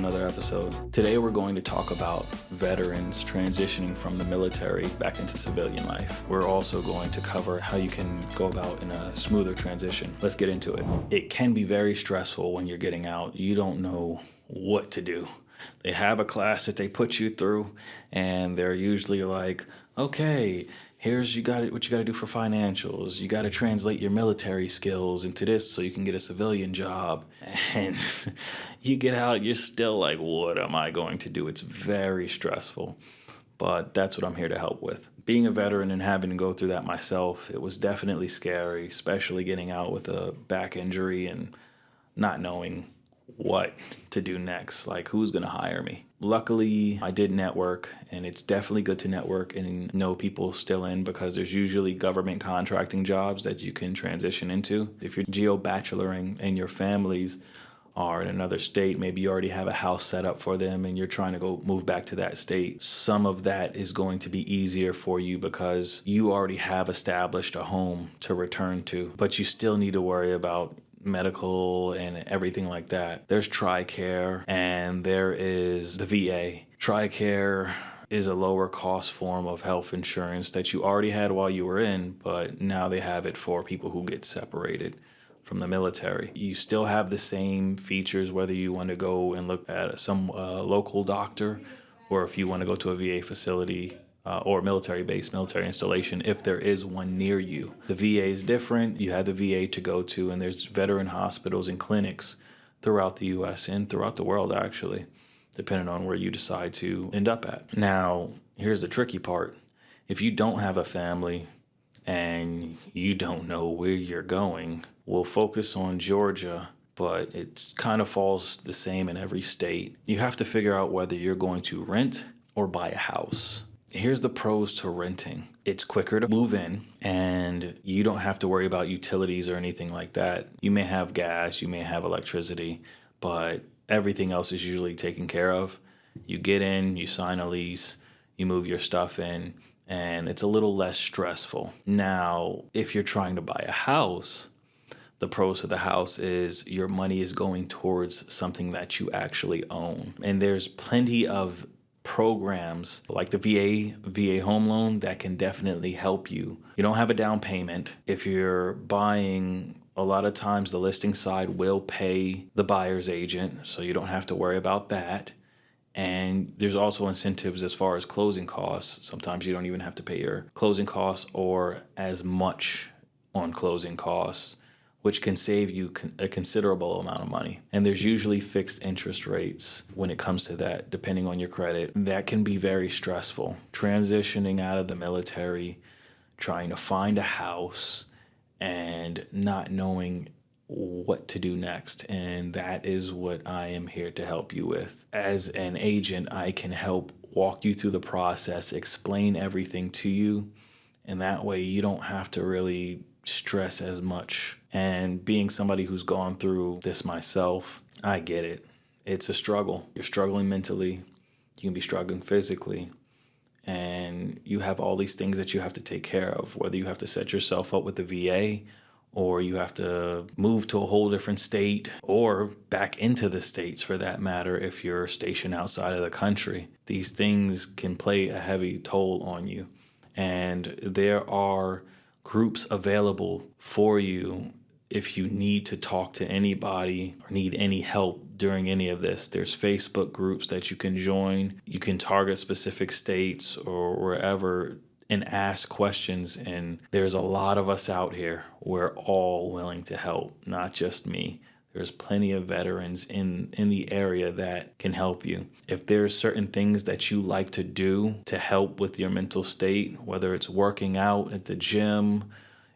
another episode. Today we're going to talk about veterans transitioning from the military back into civilian life. We're also going to cover how you can go about in a smoother transition. Let's get into it. It can be very stressful when you're getting out. You don't know what to do. They have a class that they put you through, and they're usually like, okay, here's what you got to do for financials. You got to translate your military skills into this so you can get a civilian job. And you get out, you're still like, what am I going to do? It's very stressful. But that's what I'm here to help with. Being a veteran and having to go through that myself, it was definitely scary, especially getting out with a back injury and not knowing what to do next, like who's going to hire me. Luckily, I did network, and it's definitely good to network and know people still in, because there's usually government contracting jobs that you can transition into. If you're geo-bacheloring and your families are in another state, maybe you already have a house set up for them and you're trying to go move back to that state, some of that is going to be easier for you because you already have established a home to return to, but you still need to worry about medical and everything like that. There's TRICARE and there is the VA. TRICARE is a lower cost form of health insurance that you already had while you were in, but now they have it for people who get separated from the military. You still have the same features whether you want to go and look at some local doctor, or if you want to go to a VA facility or military-based military installation, if there is one near you. The VA is different. You have the VA to go to, and there's veteran hospitals and clinics throughout the U.S. and throughout the world, actually, depending on where you decide to end up at. Now, here's the tricky part. If you don't have a family and you don't know where you're going, we'll focus on Georgia, but it kind of falls the same in every state. You have to figure out whether you're going to rent or buy a house. Here's the pros to renting. It's quicker to move in, and you don't have to worry about utilities or anything like that. You may have gas, you may have electricity, but everything else is usually taken care of. You get in, you sign a lease, you move your stuff in, and it's a little less stressful. Now, if you're trying to buy a house, the pros to the house is your money is going towards something that you actually own. And there's plenty of programs like the VA home loan that can definitely help you. You don't have a down payment. If you're buying, a lot of times the listing side will pay the buyer's agent, so you don't have to worry about that. And there's also incentives as far as closing costs. Sometimes you don't even have to pay your closing costs or as much on closing costs, which can save you a considerable amount of money. And there's usually fixed interest rates when it comes to that, depending on your credit. That can be very stressful. Transitioning out of the military, trying to find a house, and not knowing what to do next. And that is what I am here to help you with. As an agent, I can help walk you through the process, explain everything to you, and that way you don't have to really stress as much. And being somebody who's gone through this myself, I get it. It's a struggle. You're struggling mentally. You can be struggling physically. And you have all these things that you have to take care of, whether you have to set yourself up with the VA, or you have to move to a whole different state, or back into the States for that matter if you're stationed outside of the country. These things can play a heavy toll on you. And there are groups available for you if you need to talk to anybody or need any help during any of this. There's Facebook groups that you can join. You can target specific states or wherever and ask questions. And there's a lot of us out here. We're all willing to help, not just me. There's plenty of veterans in the area that can help you. If there's certain things that you like to do to help with your mental state, whether it's working out at the gym,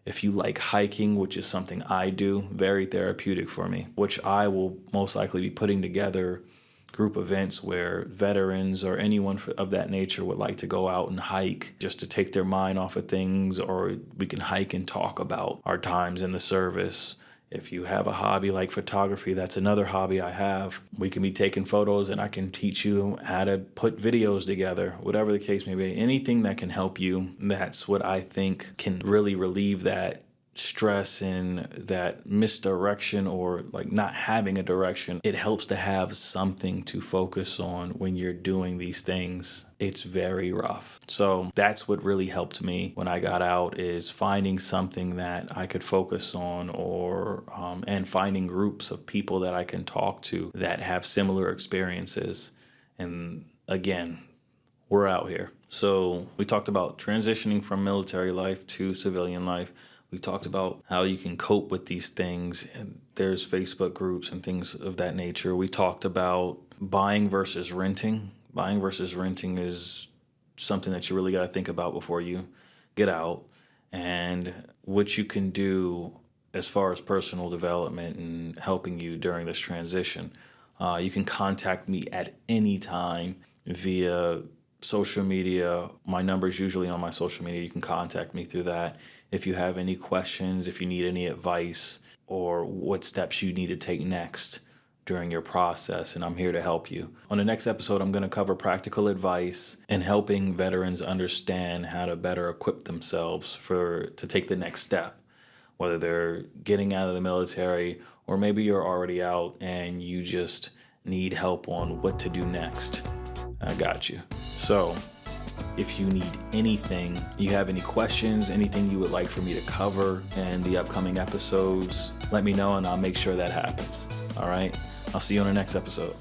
if you like hiking, which is something I do, very therapeutic for me, which I will most likely be putting together group events where veterans or anyone of that nature would like to go out and hike just to take their mind off of things, or we can hike and talk about our times in the service. If you have a hobby like photography, that's another hobby I have. We can be taking photos and I can teach you how to put videos together, whatever the case may be. Anything that can help you, that's what I think can really relieve that stress and that misdirection, or like not having a direction, it helps to have something to focus on when you're doing these things. It's very rough. So that's what really helped me when I got out, is finding something that I could focus on, or and finding groups of people that I can talk to that have similar experiences. And again, we're out here. So we talked about transitioning from military life to civilian life. We talked about how you can cope with these things, and there's Facebook groups and things of that nature. We talked about buying versus renting. Buying versus renting is something that you really got to think about before you get out, and what you can do as far as personal development and helping you during this transition. You can contact me at any time via social media. My number is usually on my social media. You can contact me through that. If you have any questions, if you need any advice, or what steps you need to take next during your process, and I'm here to help you. On the next episode, I'm going to cover practical advice and helping veterans understand how to better equip themselves to take the next step, whether they're getting out of the military, or maybe you're already out and you just need help on what to do next. I got you. So if you need anything, you have any questions, anything you would like for me to cover in the upcoming episodes, let me know and I'll make sure that happens. All right? I'll see you on the next episode.